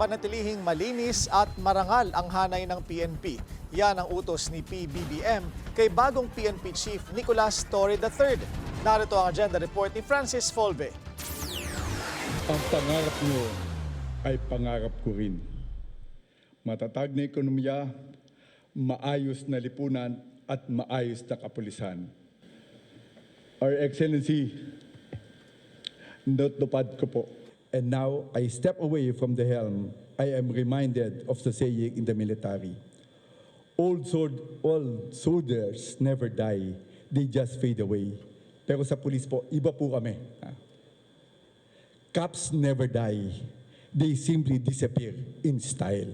panatilihing malinis at marangal ang hanay ng PNP. Yan ang utos ni PBBM kay bagong PNP Chief Nicolas Torre III. Narito ang agenda report ni Francis Folve. Ang pangarap nyo ay pangarap ko rin. Matatag na ekonomiya, maayos na lipunan at maayos na kapulisan. Our Excellency, natupad ko po. And now I step away from the helm. I am reminded of the saying in the military. Old soldiers never die, they just fade away. Pero sa pulis po, iba po kami. Cops never die, they simply disappear in style.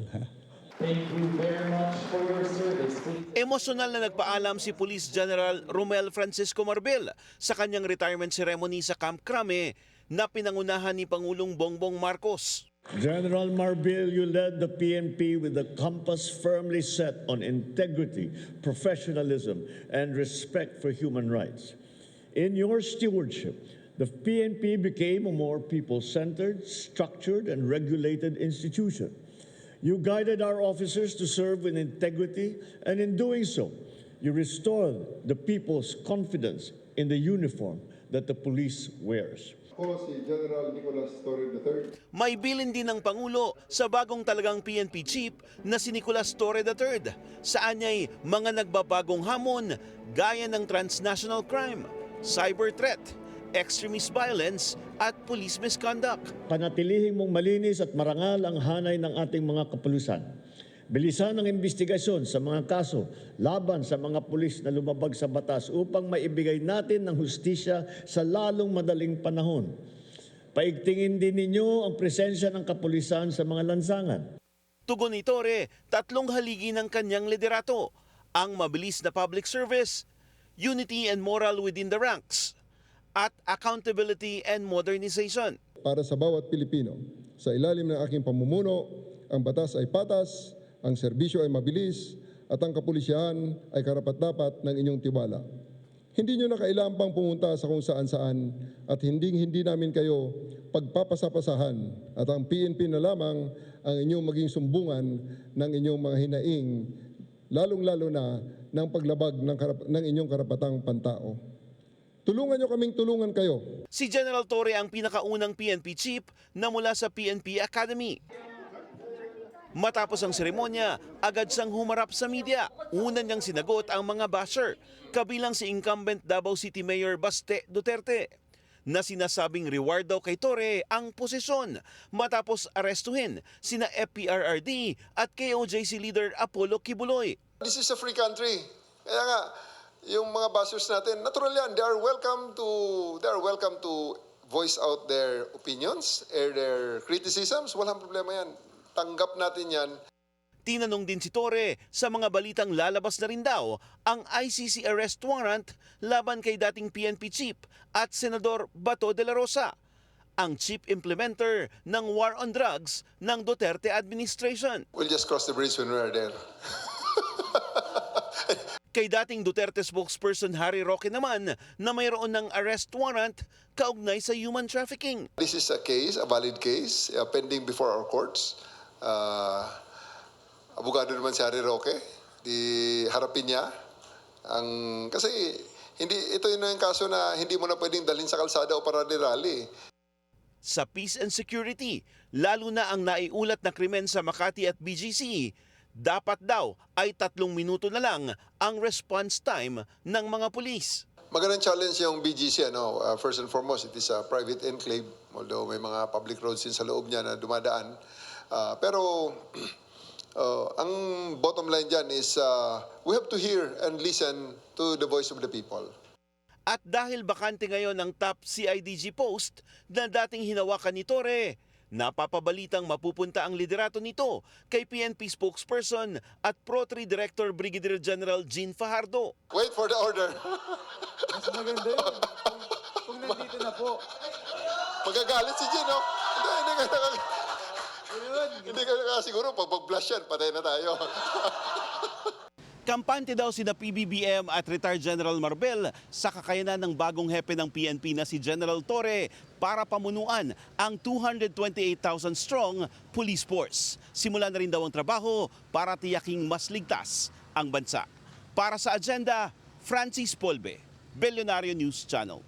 Thank you very much for your service. Emosyonal na nagpaalam si Police General Romel Francisco Marbel sa kanyang retirement ceremony sa Camp Crame na pinangunahan ni Pangulong Bongbong Marcos. General Marbel, you led the PNP with a compass firmly set on integrity, professionalism, and respect for human rights. In your stewardship, the PNP became a more people-centered, structured, and regulated institution. You guided our officers to serve with integrity, and in doing so, you restored the people's confidence in the uniform that the police wears. Si General Nicolas Torre III. May bilin din ng Pangulo sa bagong talagang PNP Chief na si Nicolas Torre III. Saan niya'y mga nagbabagong hamon gaya ng transnational crime, cyber threat, extremist violence at police misconduct. Panatilihing mong malinis at marangal ang hanay ng ating mga kapulisan. Bilisan ang investigasyon sa mga kaso laban sa mga pulis na lumabag sa batas upang maibigay natin ng hustisya sa lalong madaling panahon. Paigtingin din ninyo ang presensya ng kapulisan sa mga lansangan. Tugon ni Torre, tatlong haligi ng kanyang liderato, ang mabilis na public service, unity and moral within the ranks, at accountability and modernization. Para sa bawat Pilipino, sa ilalim ng aking pamumuno, ang batas ay patas, ang serbisyo ay mabilis, at ang kapulisyahan ay karapat-dapat ng inyong tiwala. Hindi nyo na kailangan pang pumunta sa kung saan-saan at hindi namin kayo pagpapasapasahan at ang PNP na lamang ang inyong maging sumbungan ng inyong mga hinaing, lalong-lalo na ng paglabag ng inyong karapatang pantao. Tulungan nyo kaming tulungan kayo. Si General Torre ang pinakaunang PNP Chief na mula sa PNP Academy. Matapos ang seremonya, agad siyang humarap sa media. Una niyang sinagot ang mga basher, kabilang si incumbent Davao City Mayor Baste Duterte, na sinasabing reward daw kay Torre ang posisyon matapos arestuhin sina FPRRD at KOJC leader Apollo Kibuloy. This is a free country. Kaya nga, yung mga bashers natin, natural yan. They are welcome to voice out their opinions, their criticisms. Walang problema yan. Tanggap natin yan. Tinanong din si Torre sa mga balitang lalabas na rin daw ang ICC arrest warrant laban kay dating PNP Chief at Senador Bato de la Rosa, ang chief implementer ng war on drugs ng Duterte administration. We'll just cross the bridge when we are there. Kay dating Duterte spokesperson Harry Roque naman na mayroon ng arrest warrant kaugnay sa human trafficking. This is a case, a valid case, pending before our courts. Abogado naman si Harry Roque, di harapin niya. Kasi ito yung kaso na hindi mo na pwedeng dalhin sa kalsada o para rally. Sa peace and security, lalo na ang naiulat na krimen sa Makati at BGC, dapat daw ay 3 minuto na lang ang response time ng mga pulis. Magandang challenge yung BGC. First and foremost, it is a private enclave, although may mga public roads din sa loob niya na dumadaan. Pero ang bottom line dyan is we have to hear and listen to the voice of the people. At dahil bakante ngayon ang top CIDG post na dating hinawakan ni Torre, napapabalitang mapupunta ang liderato nito kay PNP spokesperson at Pro-3 Director Brigadier General Jean Fajardo. Wait for the order. Mas maganda yun. Kung nandito na po. Magagalit si Jean, no? Hindi ka siguro pag mag-blush yan, patay na tayo. Kampante daw sina PBBM at retired General Marbel sa kakayanan ng bagong hepe ng PNP na si General Torre para pamunuan ang 228,000 strong police force. Simula na rin daw ang trabaho para tiyaking mas ligtas ang bansa. Para sa agenda, Francis Polbe, Bellionario News Channel.